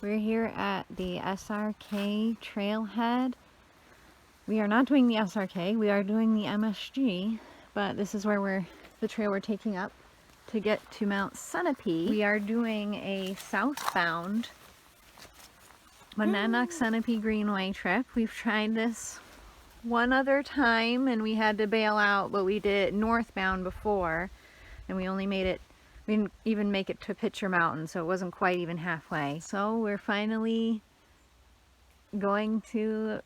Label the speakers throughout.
Speaker 1: We're here at the SRK trailhead. We are not doing the SRK, we are doing the MSG, but this is where the trail we're taking up to get to Mount Sunapee. We are doing a southbound Monadnock-Sunapee Greenway trip. We've tried this one other time and we had to bail out, but we did northbound before and we only made it, we didn't even make it to Pitcher Mountain, so it wasn't quite even halfway. So we're finally going to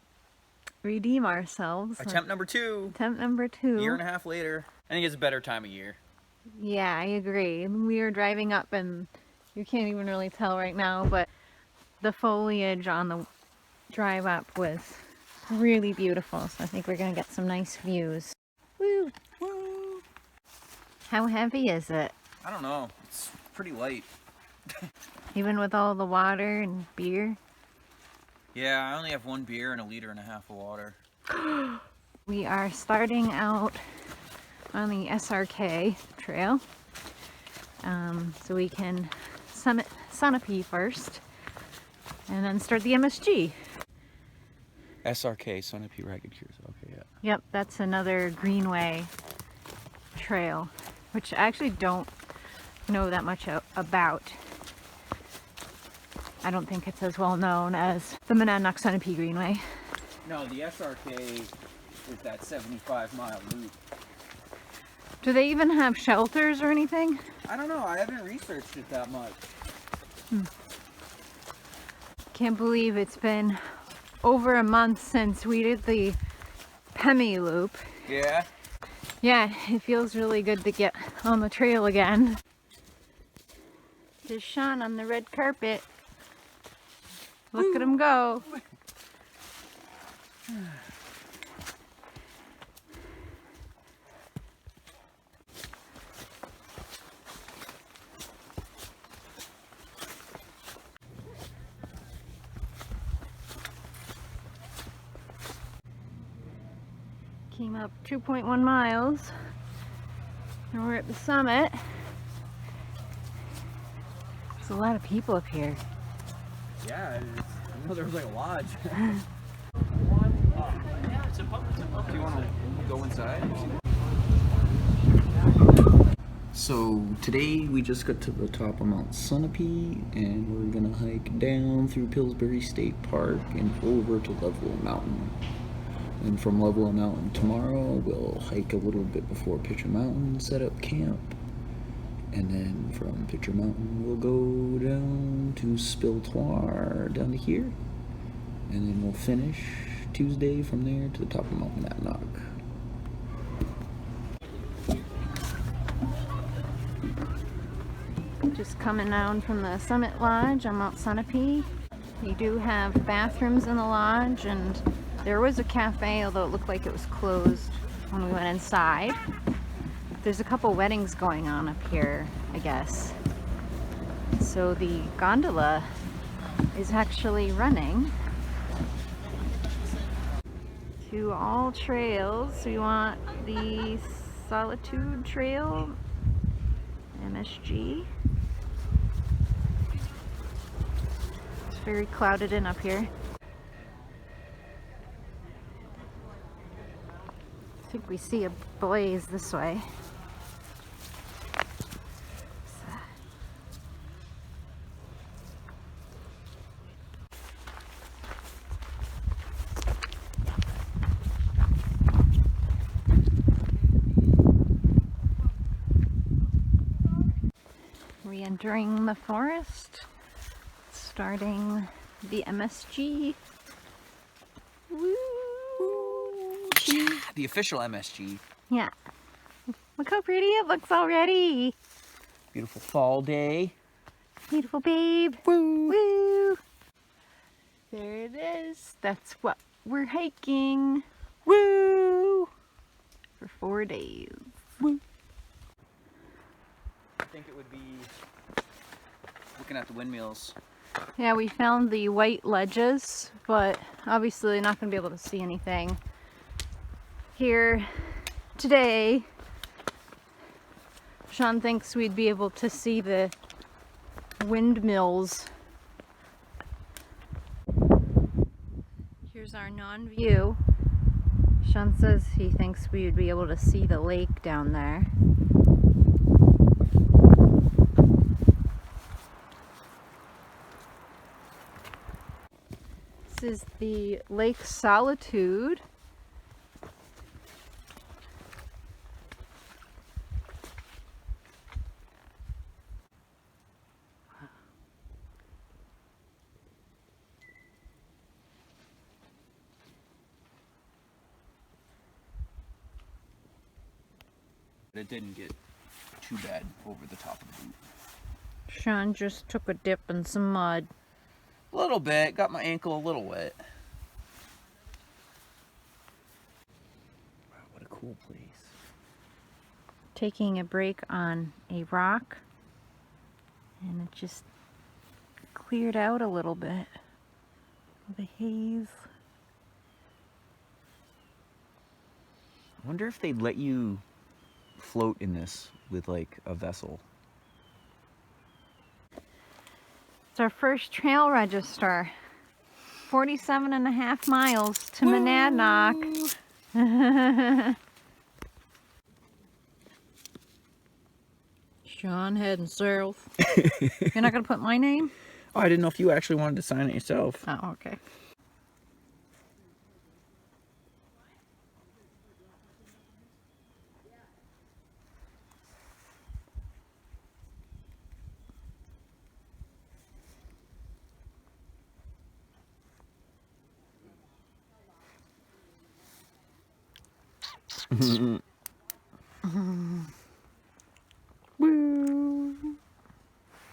Speaker 1: redeem ourselves.
Speaker 2: Attempt number 2.
Speaker 1: Attempt number 2.
Speaker 2: A year and a half later. I think it's a better time of year.
Speaker 1: Yeah, I agree. We were driving up and you can't even really tell right now, but the foliage on the drive up was really beautiful. So I think we're going to get some nice views. Woo! Woo! How heavy is it?
Speaker 2: I don't know. It's pretty light.
Speaker 1: Even with all the water and beer?
Speaker 2: Yeah, I only have 1 beer and 1.5 liters of water.
Speaker 1: We are starting out on the SRK trail. So we can summit Sunapee first and then start the MSG.
Speaker 2: SRK, Sunapee Ragged Cures. Okay, yeah.
Speaker 1: Yep, that's another Greenway trail, which I actually don't know that much about. I don't think it's as well known as the Monadnock-Sunapee Greenway.
Speaker 2: No, the SRK is that 75-mile loop.
Speaker 1: Do they even have shelters or anything?
Speaker 2: I don't know. I haven't researched it that much.
Speaker 1: Can't believe it's been over a month since we did the Pemi loop.
Speaker 2: Yeah?
Speaker 1: Yeah, it feels really good to get on the trail again. There's Sean on the red carpet. Look at him go. Came up 2.1 miles and we're at the summit. There's a lot of people up here.
Speaker 2: Yeah, I know there was like a lodge. Do you want to go inside? So today we just got to the top of Mount Sunapee and we're gonna hike down through Pillsbury State Park and over to Lovewell Mountain. And from Lovewell Mountain tomorrow we'll hike a little bit before Pitcher Mountain, set up camp. And then from Pitcher Mountain, we'll go down to Spiltoire, down to here. And then we'll finish Tuesday from there to the top of Mount Monadnock.
Speaker 1: Just coming down from the Summit Lodge on Mount Sunapee. You do have bathrooms in the lodge, and there was a cafe, although it looked like it was closed when we went inside. There's a couple weddings going on up here, I guess. So the gondola is actually running to all trails. So you want the Solitude Trail, MSG. It's very clouded in up here. I think we see a blaze this way. Re-entering the forest, starting the MSG. Woo!
Speaker 2: The official MSG.
Speaker 1: Yeah. Look how pretty it looks already.
Speaker 2: Beautiful fall day.
Speaker 1: Beautiful babe.
Speaker 2: Woo!
Speaker 1: Woo! There it is. That's what we're hiking.
Speaker 2: Woo!
Speaker 1: For 4 days.
Speaker 2: Woo! I think it would be looking at the windmills.
Speaker 1: Yeah, we found the white ledges, but obviously not going to be able to see anything here today. Sean thinks we'd be able to see the windmills Here's our non-view. Sean says he thinks we would be able to see the lake down there. This is the Lake Solitude.
Speaker 2: It didn't get too bad over the top of the boot.
Speaker 1: Sean just took a dip in some mud.
Speaker 2: A little bit. Got my ankle a little wet. Wow, what a cool place.
Speaker 1: Taking a break on a rock, and it just cleared out a little bit. The haze.
Speaker 2: I wonder if they'd let you float in this with like a vessel.
Speaker 1: It's our first trail register. 47.5 miles to Monadnock. Sean heading south. You're not gonna put my name?
Speaker 2: Oh, I didn't know if you actually wanted to sign it yourself.
Speaker 1: Oh, okay. Woo.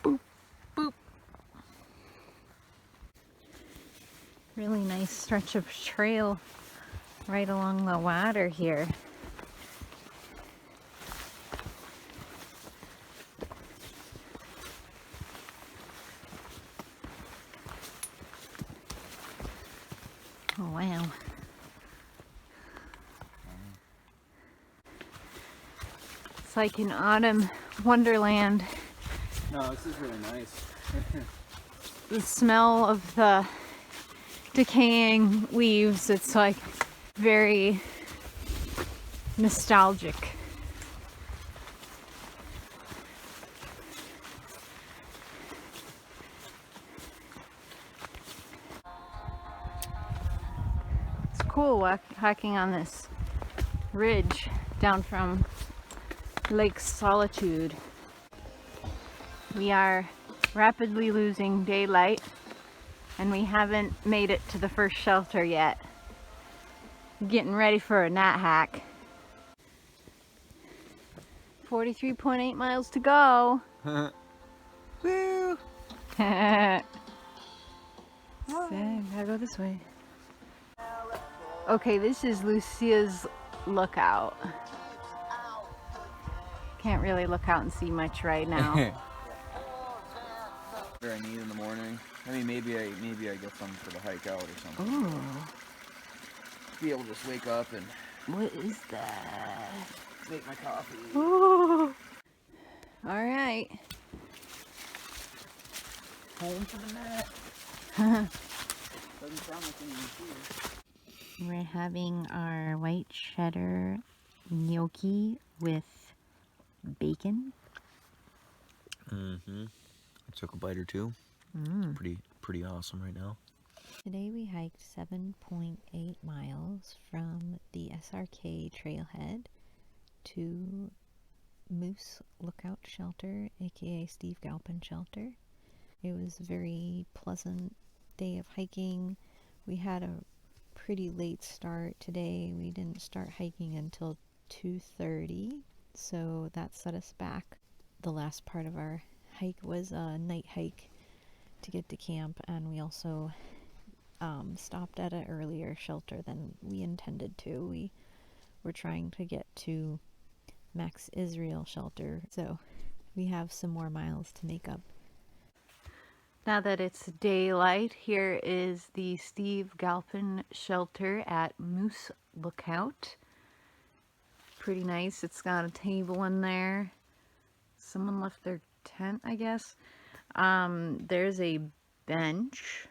Speaker 1: Boop, boop. Really nice stretch of trail right along the water here. Oh, wow. It's like an autumn wonderland.
Speaker 2: No, this is really nice.
Speaker 1: The smell of the decaying leaves, it's like very nostalgic. It's cool hiking on this ridge down from Lake Solitude. We are rapidly losing daylight, and we haven't made it to the first shelter yet. Getting ready for a night hike. 43.8 miles to go.
Speaker 2: Woo!
Speaker 1: Gotta go this way. Okay, this is Lucia's lookout. Can't really look out and see much right now.
Speaker 2: I need in the morning. I mean, maybe I get some for the hike out or something.
Speaker 1: Ooh,
Speaker 2: Be able to just wake up and
Speaker 1: what is that?
Speaker 2: make my coffee.
Speaker 1: Ooh. All right.
Speaker 2: Home for the night. Doesn't sound like anything here.
Speaker 1: We're having our white cheddar gnocchi with bacon.
Speaker 2: Mm-hmm. I took a bite or two. Pretty awesome right now.
Speaker 1: Today we hiked 7.8 miles from the SRK trailhead to Moose Lookout Shelter, aka Steve Galpin Shelter. It was a very pleasant day of hiking. We had a pretty late start today. We didn't start hiking until 2:30, so that set us back. The last part of our hike was a night hike to get to camp, and we also stopped at an earlier shelter than we intended to. We were trying to get to Max Israel shelter, so we have some more miles to make up. Now that it's daylight, here is the Steve Galpin shelter at Moose Lookout. Pretty nice. It's got a table in there. Someone left their tent, I guess. There's a bench,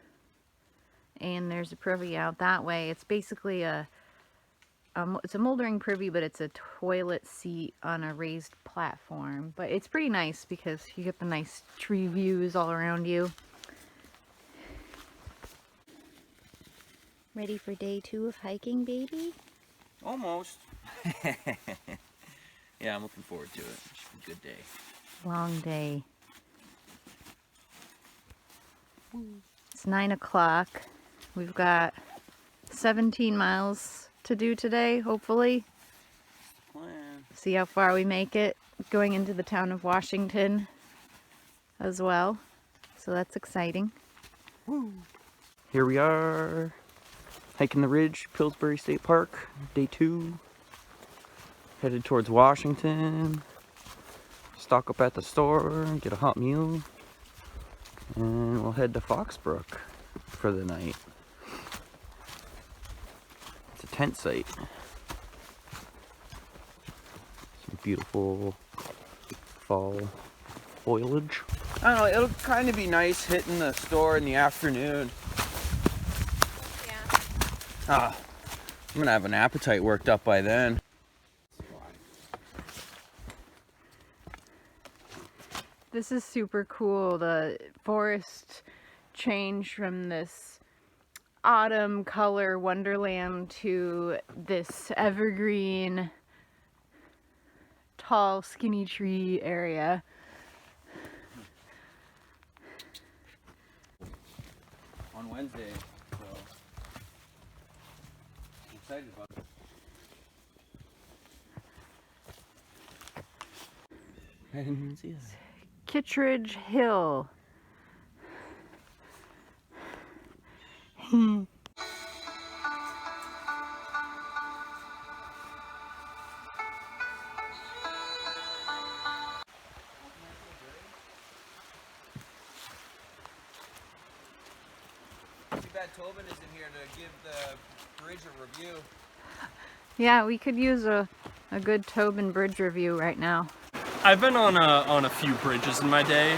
Speaker 1: and there's a privy out that way. It's basically it's a moldering privy, but it's a toilet seat on a raised platform. But it's pretty nice because you get the nice tree views all around you. Ready for day 2 of hiking, baby?
Speaker 2: Almost. Yeah, I'm looking forward to it. It should be a good day.
Speaker 1: Long day. It's 9 o'clock. We've got 17 miles to do today, hopefully.
Speaker 2: Plan.
Speaker 1: See how far we make it. Going into the town of Washington as well. So that's exciting.
Speaker 2: Woo. Here we are. Hiking the ridge, Pillsbury State Park, day 2. Headed towards Washington. Stock up at the store, get a hot meal. And we'll head to Foxbrook for the night. It's a tent site. Some beautiful fall foliage. I don't know, it'll kind of be nice hitting the store in the afternoon.
Speaker 1: Yeah.
Speaker 2: I'm gonna have an appetite worked up by then.
Speaker 1: This is super cool. The forest changed from this autumn color wonderland to this evergreen, tall, skinny tree area.
Speaker 2: On Wednesday, so I'm excited about it. I didn't even see that.
Speaker 1: Kittredge Hill.
Speaker 2: Too bad Tobin isn't here to give the bridge a review.
Speaker 1: Yeah, we could use a good Tobin Bridge review right now.
Speaker 3: I've been on a few bridges in my day,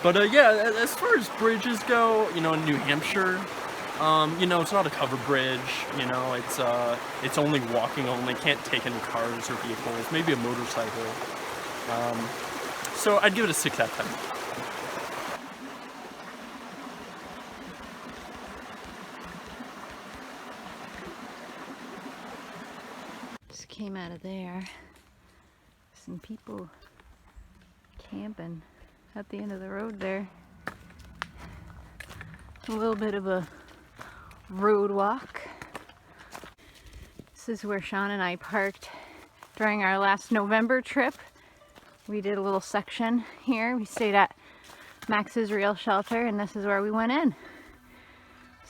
Speaker 3: but yeah, as far as bridges go, you know, in New Hampshire, you know, it's not a covered bridge. You know, it's only walking only. Can't take any cars or vehicles. Maybe a motorcycle. So I'd give it a 6 out of 10.
Speaker 1: Just came out of there. Some people camping at the end of the road there. A little bit of a road walk. This is where Sean and I parked during our last November trip. We did a little section here. We stayed at Max's Rail Shelter, and this is where we went in.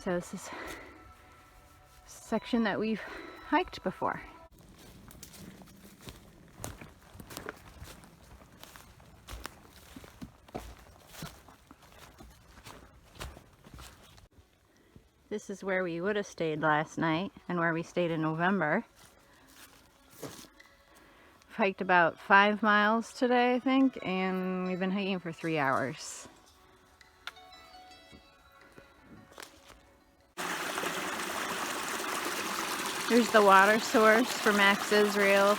Speaker 1: So this is a section that we've hiked before. This is where we would have stayed last night and where we stayed in November. We've hiked about 5 miles today, I think, and we've been hiking for 3 hours. Here's the water source for Max Israel.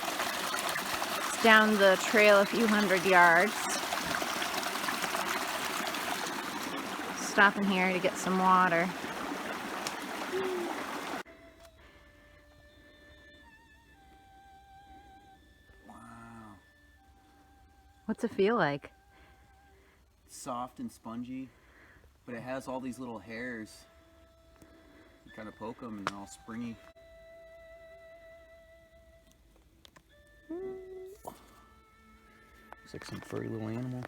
Speaker 1: It's down the trail a few hundred yards. Stopping here to get some water. What's it feel like?
Speaker 2: Soft and spongy, but it has all these little hairs. You kind of poke them and they're all springy. Looks like some furry little animal.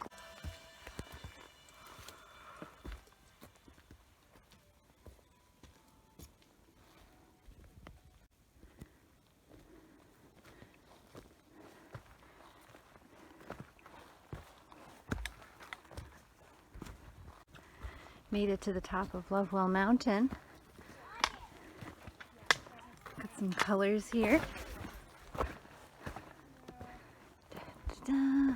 Speaker 1: Made it to the top of Lovewell Mountain. Got some colors here. Da-da-da.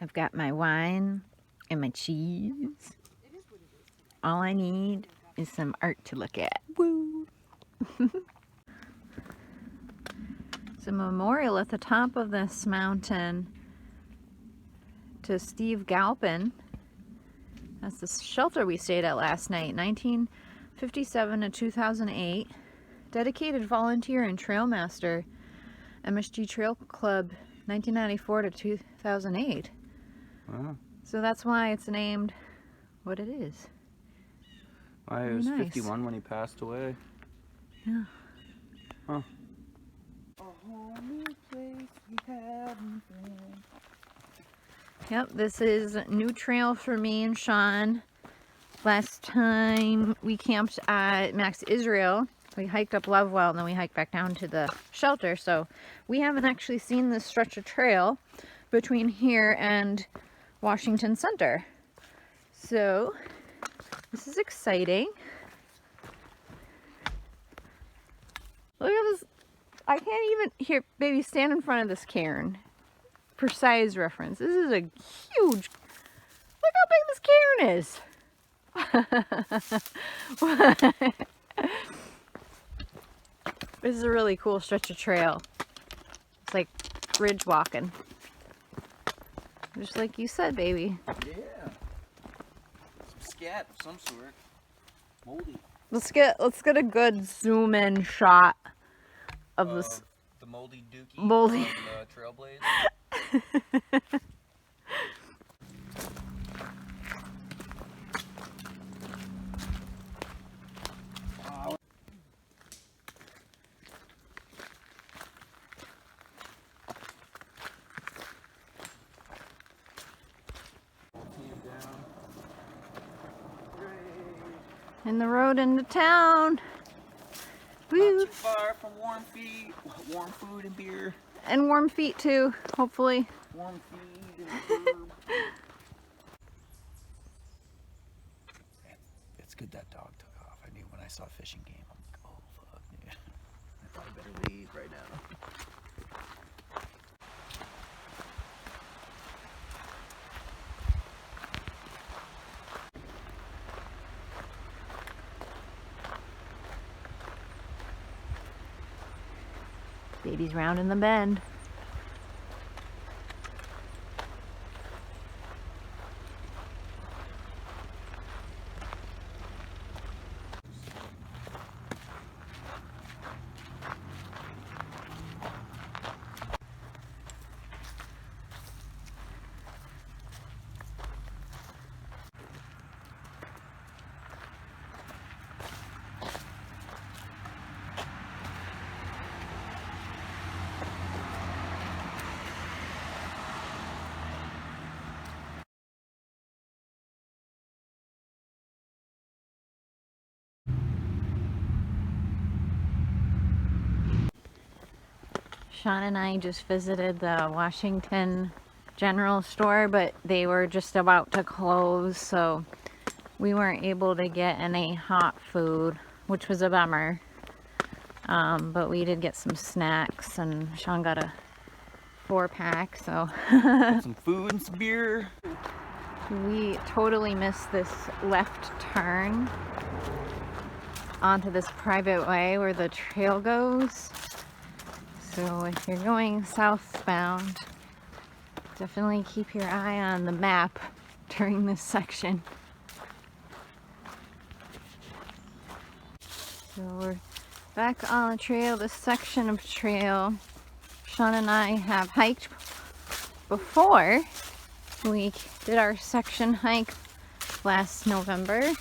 Speaker 1: I've got my wine and my cheese. All I need is some art to look at. Woo! It's a memorial at the top of this mountain to Steve Galpin. That's the shelter we stayed at last night, 1957 to 2008. Dedicated volunteer and trail master, MSG Trail Club, 1994 to 2008.
Speaker 2: Wow.
Speaker 1: So that's why it's named what it is.
Speaker 2: I
Speaker 1: Very
Speaker 2: was
Speaker 1: nice.
Speaker 2: 51 when he passed away.
Speaker 1: Yeah.
Speaker 2: Huh.
Speaker 1: Yep, this is a new trail for me and Sean. Last time we camped at Max Israel, we hiked up Lovewell and then we hiked back down to the shelter. So we haven't actually seen this stretch of trail between here and Washington Center. So this is exciting. Look at this. I can't even, here, baby, stand in front of this cairn. For size reference, this is a huge, look how big this cairn is. This is a really cool stretch of trail. It's like ridge walking. Just like you said, baby.
Speaker 2: Yeah. Some scat of some sort. Moldy.
Speaker 1: Let's get a good zoom in shot of this
Speaker 2: The moldy dookie.
Speaker 1: moldy.
Speaker 2: Trailblaze.
Speaker 1: In the road into town. Woo.
Speaker 2: Not too far from warm feet, warm food and beer.
Speaker 1: And warm feet too, hopefully.
Speaker 2: Warm feed and herb. It's good that dog took off. I knew when I saw fishing game, I'm like, oh fuck, yeah. I thought I better leave right now.
Speaker 1: Baby's rounding the bend. Sean and I just visited the Washington General Store, but they were just about to close, so we weren't able to get any hot food, which was a bummer. But we did get some snacks, and Sean got a 4-pack, so
Speaker 2: Some food and some beer.
Speaker 1: we totally missed this left turn onto this private way where the trail goes. So if you're going southbound, definitely keep your eye on the map during this section. So we're back on the trail, this section of trail Sean and I have hiked before. We did our section hike last November,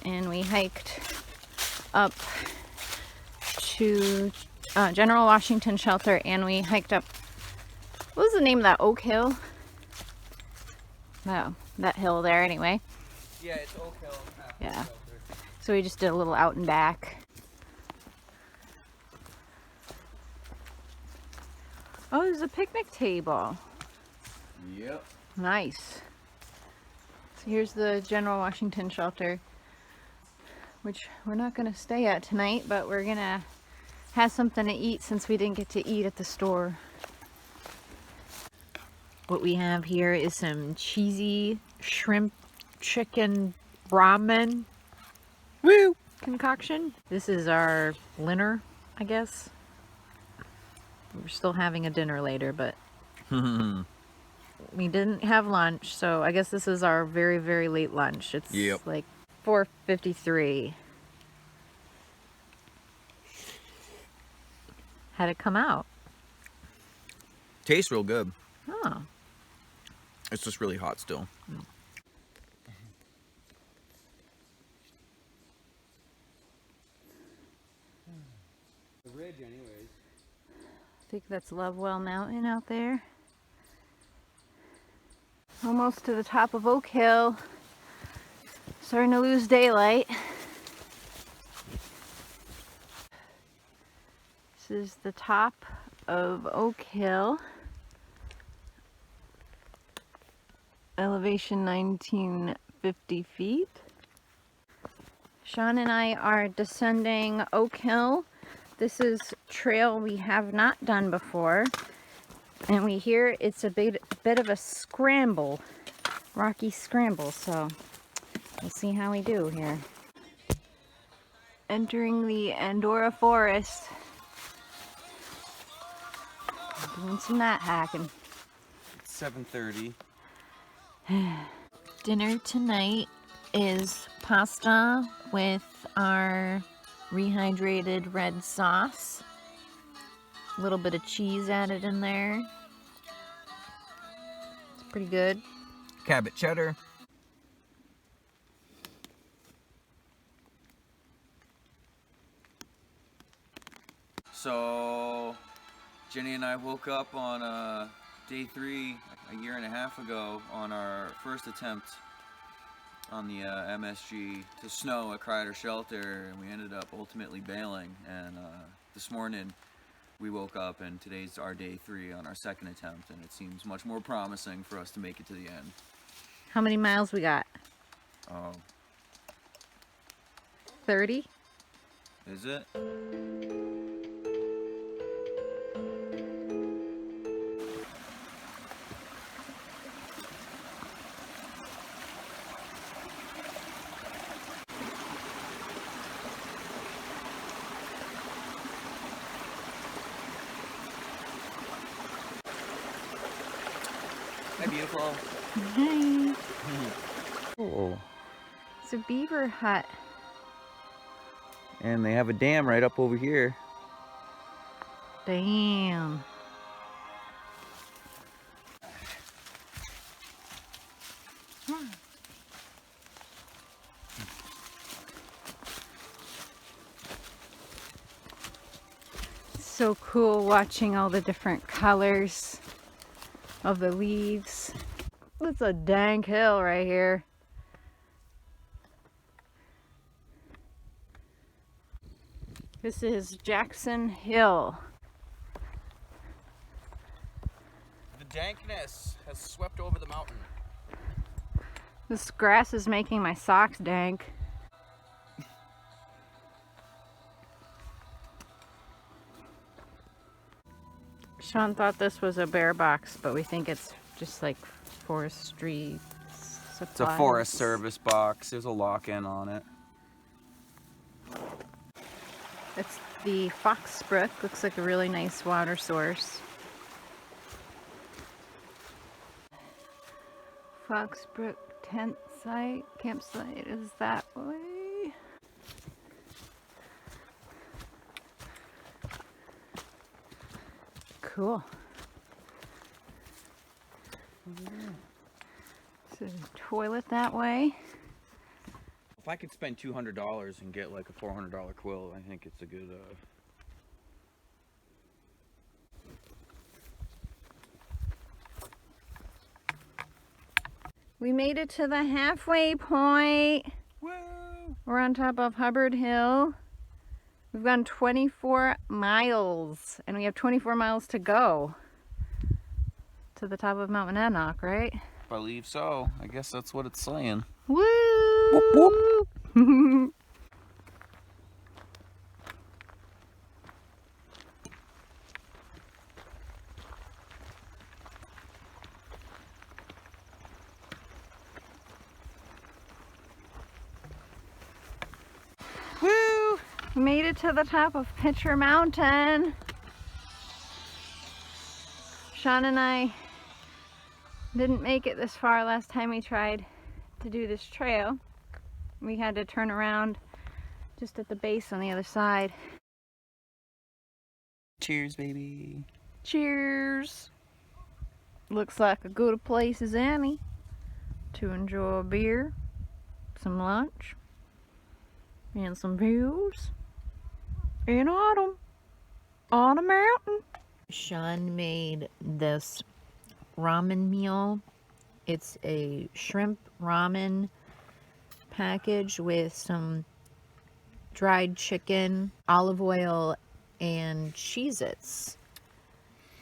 Speaker 1: and we hiked up to General Washington Shelter, and we hiked up, what was the name of that, Oak Hill? Oh, that hill there anyway.
Speaker 2: Yeah, it's Oak Hill.
Speaker 1: Yeah. So we just did a little out and back. Oh, there's a picnic table.
Speaker 2: Yep.
Speaker 1: Nice. So here's the General Washington Shelter, which we're not going to stay at tonight, but we're going to have something to eat since we didn't get to eat at the store. What we have here is some cheesy shrimp chicken ramen
Speaker 2: Woo!
Speaker 1: concoction. This is our dinner, I guess. We're still having a dinner later, but we didn't have lunch, so I guess this is our very, very late lunch. It's like 4:53. How'd it come out?
Speaker 2: Tastes real good.
Speaker 1: Oh.
Speaker 2: It's just really hot still.
Speaker 4: The ridge, anyways.
Speaker 1: I think that's Lovewell Mountain out there. Almost to the top of Oak Hill. Starting to lose daylight. This is the top of Oak Hill. Elevation 1950 feet. Sean and I are descending Oak Hill. This is trail we have not done before, and we hear it's a bit of a scramble, rocky scramble, so we'll see how we do here. Entering the Andorra forest. Doing some night hiking.
Speaker 4: It's 7:30.
Speaker 1: Dinner tonight is pasta with our rehydrated red sauce. A little bit of cheese added in there. It's pretty good.
Speaker 2: Cabot cheddar.
Speaker 4: So, Jenny and I woke up on day 3 a year and a half ago on our first attempt on the MSG to snow at Crider Shelter, and we ended up ultimately bailing. And this morning we woke up, and today's our day 3 on our second attempt, and it seems much more promising for us to make it to the end.
Speaker 1: How many miles we got?
Speaker 4: Oh,
Speaker 1: 30?
Speaker 4: is it? Hi, beautiful.
Speaker 1: Hey.
Speaker 2: Oh.
Speaker 1: It's a beaver hut.
Speaker 2: And they have a dam right up over here.
Speaker 1: Damn. It's so cool watching all the different colors of the leaves. It's a dank hill right here. This is Jackson Hill.
Speaker 4: The dankness has swept over the mountain.
Speaker 1: This grass is making my socks dank. Sean thought this was a bear box, but we think it's just like forestry supplies.
Speaker 4: It's a Forest Service box. There's a lock-in on it.
Speaker 1: It's the Fox Brook. Looks like a really nice water source. Fox Brook tent site, campsite is that way. Cool. So toilet that way.
Speaker 4: If I could spend $200 and get like a $400 quilt, I think it's a good
Speaker 1: We made it to the halfway point.
Speaker 4: Woo!
Speaker 1: We're on top of Hubbard Hill. We've gone 24 miles, and we have 24 miles to go to the top of Mount Monadnock, right?
Speaker 4: Believe so. I guess that's what it's saying.
Speaker 1: Woo!
Speaker 2: Whoop, whoop.
Speaker 1: Made it to the top of Pitcher Mountain. Sean and I didn't make it this far last time we tried to do this trail. We had to turn around just at the base on the other side.
Speaker 2: Cheers, baby.
Speaker 1: Cheers! Looks like a good place as any to enjoy a beer, some lunch, and some views in autumn on a mountain. Sean made this ramen meal. It's a shrimp ramen package with some dried chicken, olive oil, and Cheez-Its.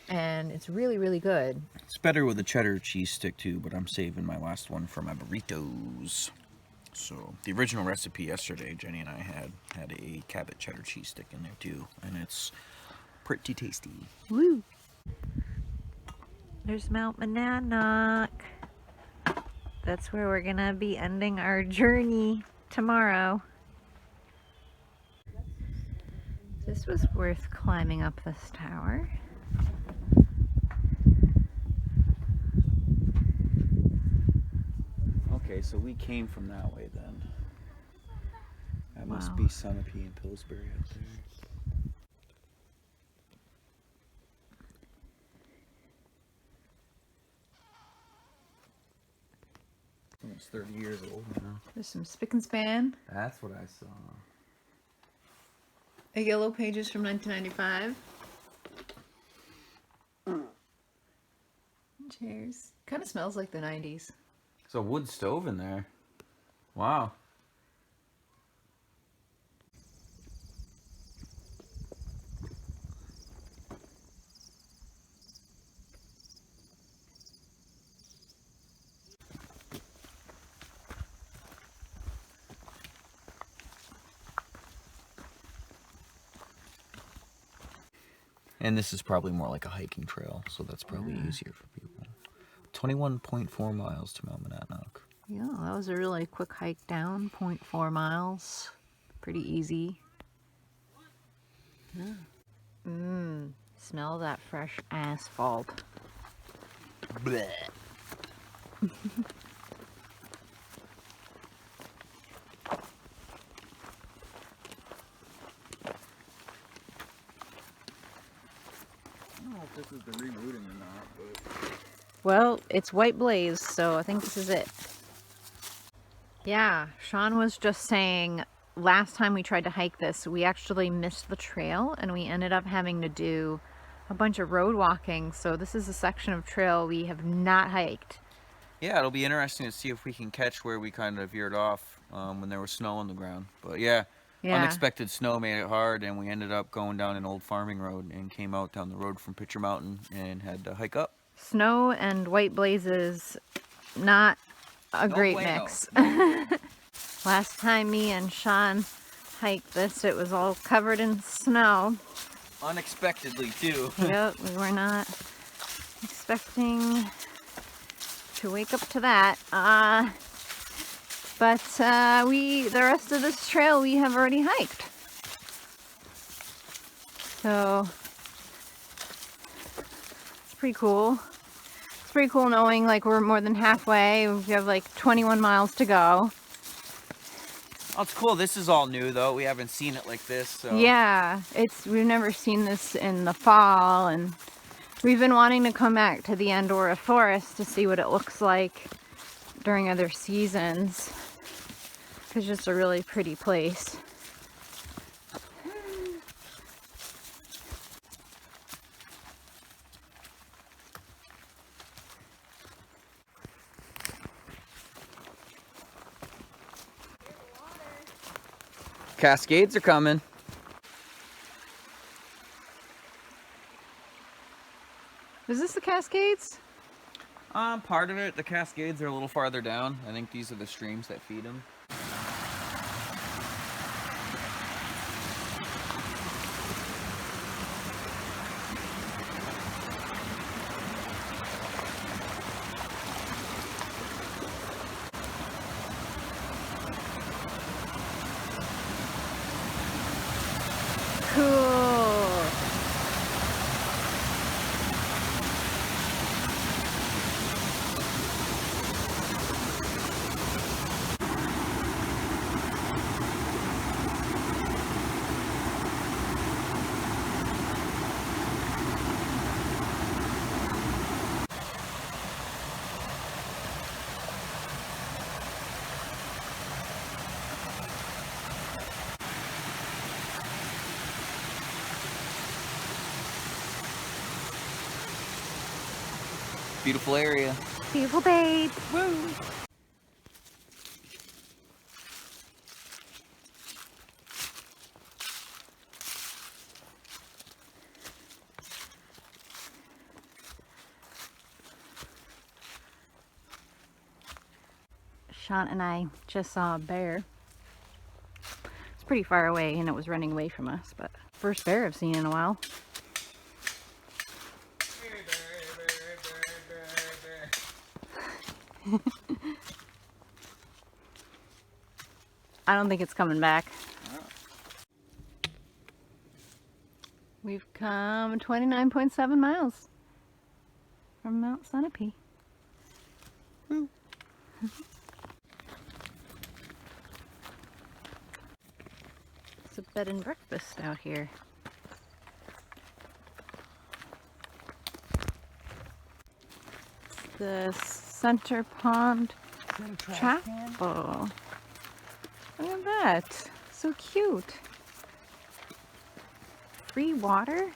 Speaker 1: And it's really, really good.
Speaker 2: It's better with a cheddar cheese stick too, but I'm saving my last one for my burritos. So the original recipe yesterday, Jenny and I had a Cabot cheddar cheese stick in there too, and it's pretty tasty.
Speaker 1: Woo! There's Mount Monadnock. That's where we're gonna be ending our journey tomorrow. This was worth climbing up this tower.
Speaker 2: Okay, so we came from that way then. That must
Speaker 1: Wow.
Speaker 2: be Sunapee and Pillsbury up there. Almost 30 years old now.
Speaker 1: There's some spick and span.
Speaker 2: That's what I saw.
Speaker 1: A Yellow Pages from 1995. Cheers. Kind of smells like the 90s.
Speaker 2: There's a wood stove in there. Wow. And this is probably more like a hiking trail, so that's probably easier for people. 21.4 miles to Mount Monadnock.
Speaker 1: Yeah, that was a really quick hike down, 0.4 miles. Pretty easy. Yeah. Smell that fresh asphalt.
Speaker 2: Blech. I don't know if this is the rebooting or not, but...
Speaker 1: Well, it's white blaze, so I think this is it. Yeah, Sean was just saying last time we tried to hike this, we actually missed the trail and we ended up having to do a bunch of road walking. So this is a section of trail we have not hiked.
Speaker 4: Yeah, it'll be interesting to see if we can catch where we kind of veered off when there was snow on the ground. But yeah, unexpected snow made it hard, and we ended up going down an old farming road and came out down the road from Pitcher Mountain and had to hike up.
Speaker 1: Snow and white blazes, not a great mix. Last time me and Sean hiked this, it was all covered in snow.
Speaker 4: Unexpectedly, too.
Speaker 1: Yep, we were not expecting to wake up to that. But the rest of this trail we have already hiked. So it's pretty cool. It's pretty cool knowing like we're more than halfway. We have like 21 miles to go.
Speaker 4: Oh, it's cool. This is all new, though. We haven't seen it like this. So.
Speaker 1: Yeah, we've never seen this in the fall, and we've been wanting to come back to the Andorra forest to see what it looks like during other seasons. It's just a really pretty place.
Speaker 4: Cascades are coming.
Speaker 1: Is this the Cascades?
Speaker 4: Part of it. The Cascades are a little farther down. I think these are the streams that feed them. Beautiful area.
Speaker 1: Beautiful babe.
Speaker 4: Woo!
Speaker 1: Sean and I just saw a bear. It's pretty far away and it was running away from us, but first bear I've seen in a while. I don't think it's coming back. We've come 29.7 miles from Mount Sunapee.
Speaker 4: Woo.
Speaker 1: It's a bed and breakfast out here. The center pond chapel. Look at that. So cute. Free water?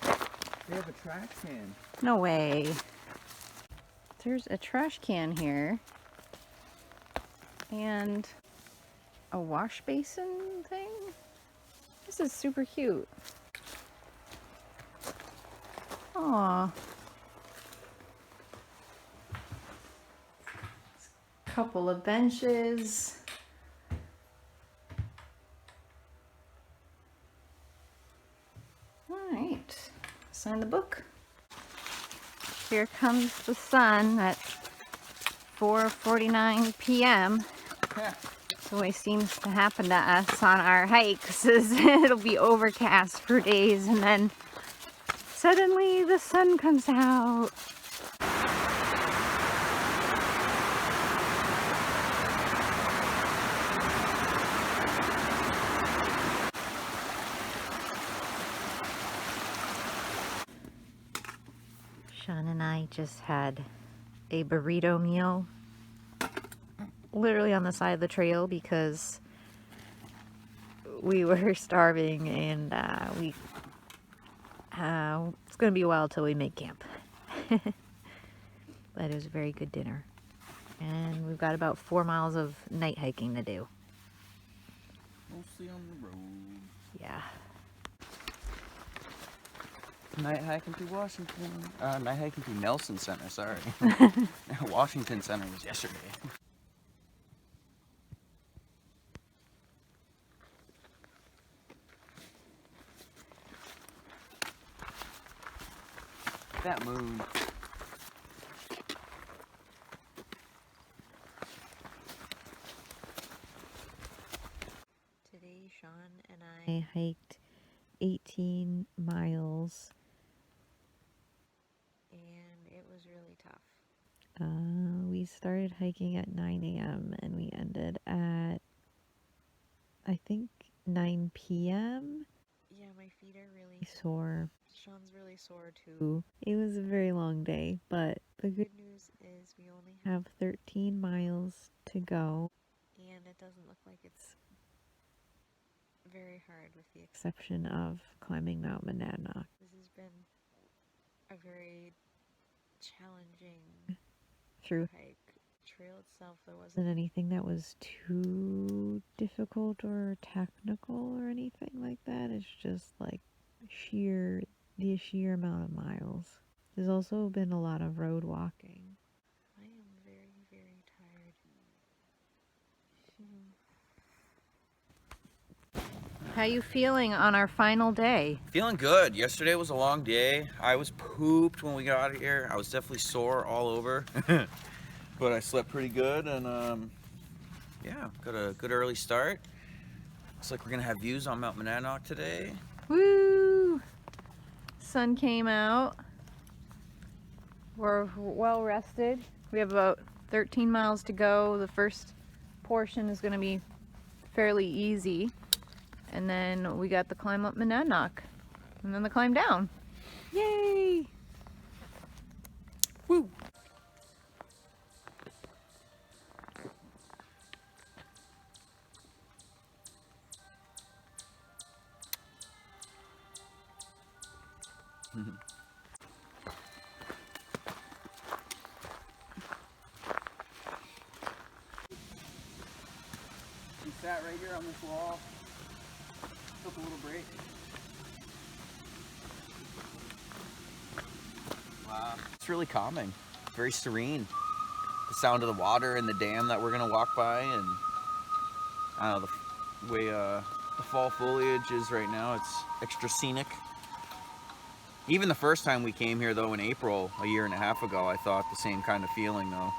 Speaker 4: They have a trash can.
Speaker 1: No way. There's a trash can here. And a wash basin thing. This is super cute. Aw. Couple of benches. All right, sign the book. Here comes the sun at 4:49 p.m. This always seems to happen to us on our hikes, is it'll be overcast for days and then suddenly the sun comes out. Sean and I just had a burrito meal literally on the side of the trail because we were starving and it's going to be a while till we make camp. But it was a very good dinner. And we've got about 4 miles of night hiking to do.
Speaker 4: Mostly on the road.
Speaker 1: Yeah.
Speaker 4: Night hiking through Washington. Night hiking through Nelson Center, sorry. Washington Center was yesterday. That moon.
Speaker 1: Today, Sean and I hiked 18 miles. And it was really tough. We started hiking at 9 a.m. and we ended at, I think, 9 p.m. Yeah, my feet are really sore. Sean's really sore too. It was a very long day, but the good news is we only have 13 miles to go. And it doesn't look like it's very hard with the exception of climbing Mount Monadnock. This has been a very challenging through hike. Trail itself, there wasn't anything that was too difficult or technical or anything like that. It's just like the sheer amount of miles. There's also been a lot of road walking. I am very, very tired. How you feeling on our final day?
Speaker 4: Feeling good. Yesterday was a long day. I was pooped when we got out of here. I was definitely sore all over. But I slept pretty good and yeah, got a good early start. Looks like we're gonna have views on Mount Monadnock today.
Speaker 1: Woo! Sun came out. We're well rested. We have about 13 miles to go. The first portion is going to be fairly easy. And then we got the climb up Monadnock. And then the climb down. Yay!
Speaker 4: Woo! Sat right here on this wall. Took a little break. Wow. It's really calming. Very serene. The sound of the water and the dam that we're gonna walk by, and I don't know, the way the fall foliage is right now, it's extra scenic. Even the first time we came here though in April, a year and a half ago, I thought the same kind of feeling though.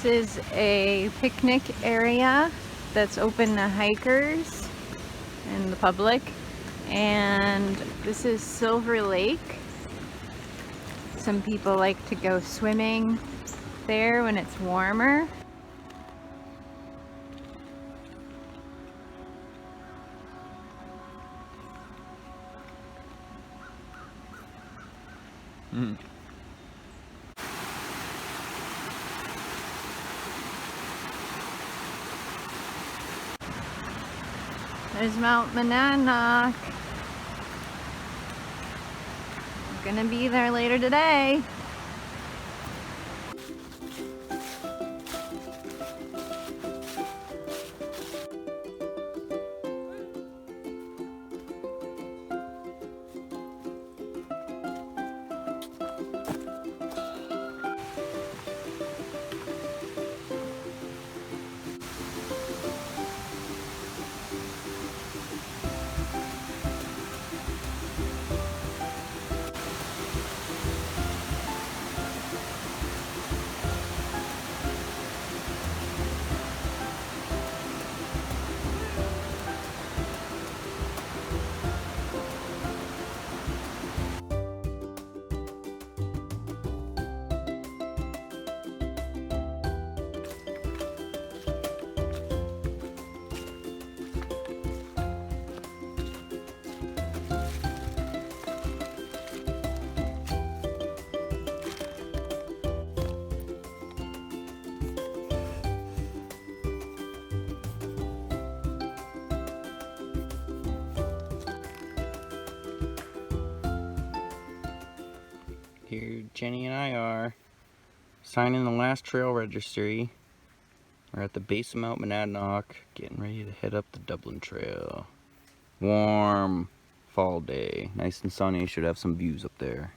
Speaker 1: This is a picnic area that's open to hikers and the public, and this is Silver Lake. Some people like to go swimming there when it's warmer. There's Mount Monadnock. We're gonna be there later today.
Speaker 4: Here Jenny and I are signing the last trail registry. We're at the base of Mount Monadnock, getting ready to head up the Dublin Trail. Warm fall day, nice and sunny, should have some views up there.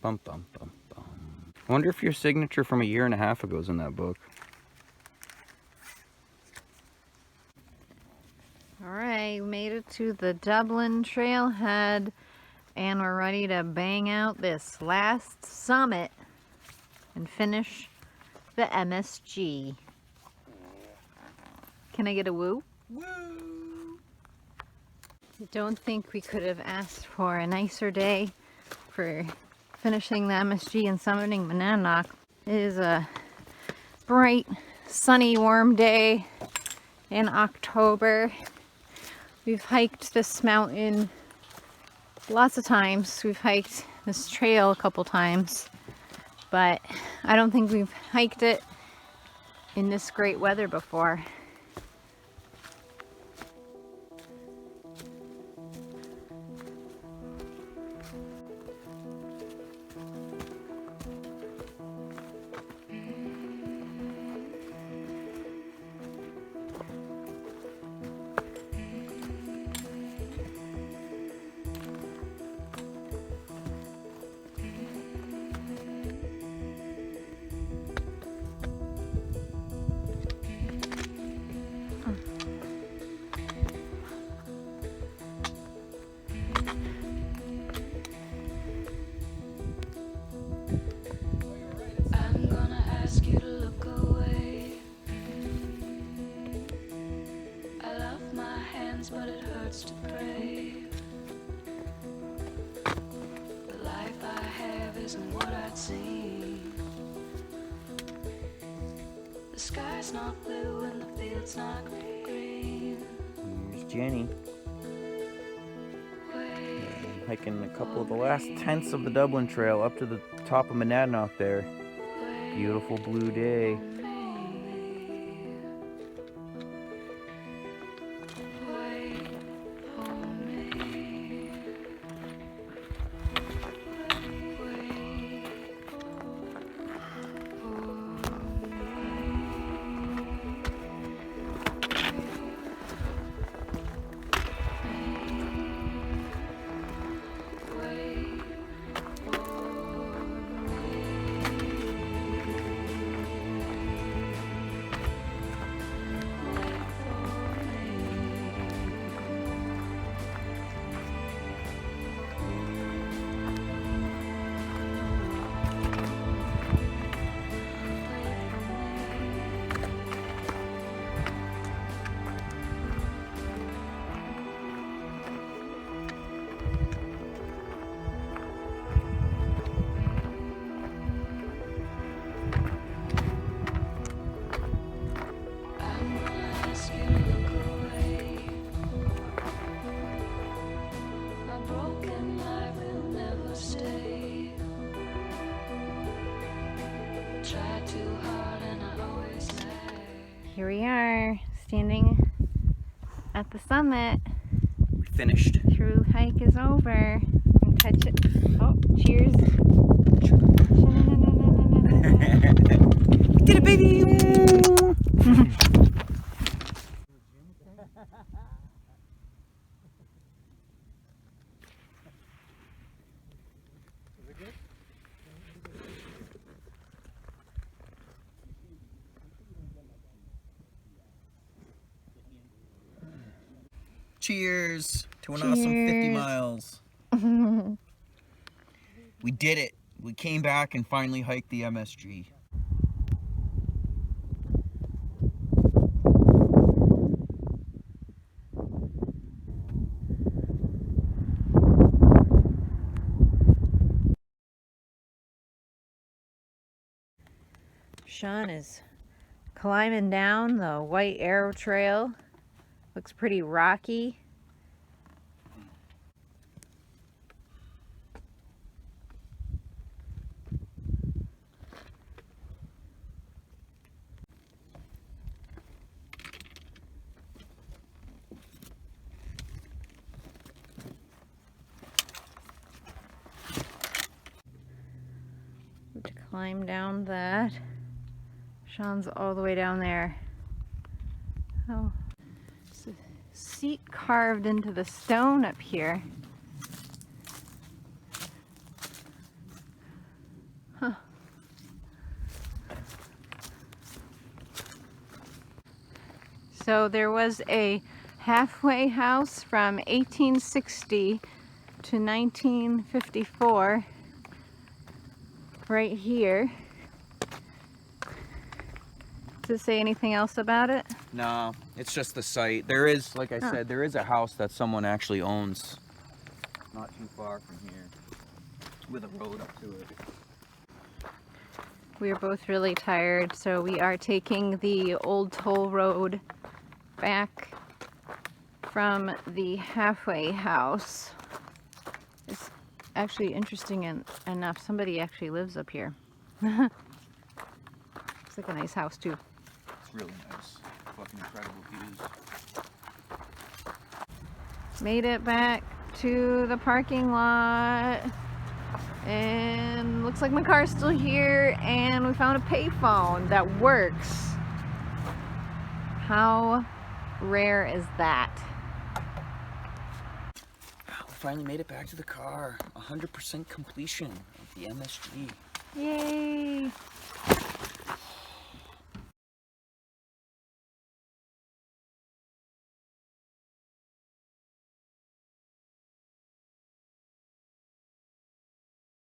Speaker 4: Bum bum bum bum. I wonder if your signature from a year and a half ago is in that book.
Speaker 1: Alright, we made it to the Dublin trailhead and we're ready to bang out this last summit and finish the MSG. Can I get a woo? Woo! I don't think we could have asked for a nicer day for finishing the MSG and summiting Monadnock. It is a bright, sunny, warm day in October. We've hiked this mountain lots of times. We've hiked this trail a couple times, but I don't think we've hiked it in this great weather before.
Speaker 5: But it hurts to pray. The life I have isn't what I'd seen. The sky's not blue and the field's not green.
Speaker 4: Here's Jenny. Hiking a couple of the last tenths of the Dublin Trail up to the top of Monadnock there.
Speaker 2: Beautiful blue day.
Speaker 1: Here we are, standing at the summit.
Speaker 2: We finished.
Speaker 1: Through hike is over. And touch it. Oh, cheers.
Speaker 2: We did it, baby! Cheers to an awesome 50 miles. We did it. We came back and finally hiked the MSG.
Speaker 1: Sean is climbing down the White Arrow Trail. Looks pretty rocky. To climb down that. Sean's all the way down there. Oh. Seat carved into the stone up here. Huh. So there was a halfway house from 1860 to 1954 right here. Does it say anything else about it?
Speaker 2: No, it's just the site. There is, like I said, there is a house that someone actually owns not too far from here with a road up to it.
Speaker 1: We are both really tired, so we are taking the old toll road back from the halfway house. It's actually interesting enough. Somebody actually lives up here. Looks like a nice house too.
Speaker 2: It's really nice. Fucking incredible views.
Speaker 1: Made it back to the parking lot. And looks like my car's still here, and we found a payphone that works. How rare is that?
Speaker 2: We finally made it back to the car. 100% completion of the MSG.
Speaker 1: Yay!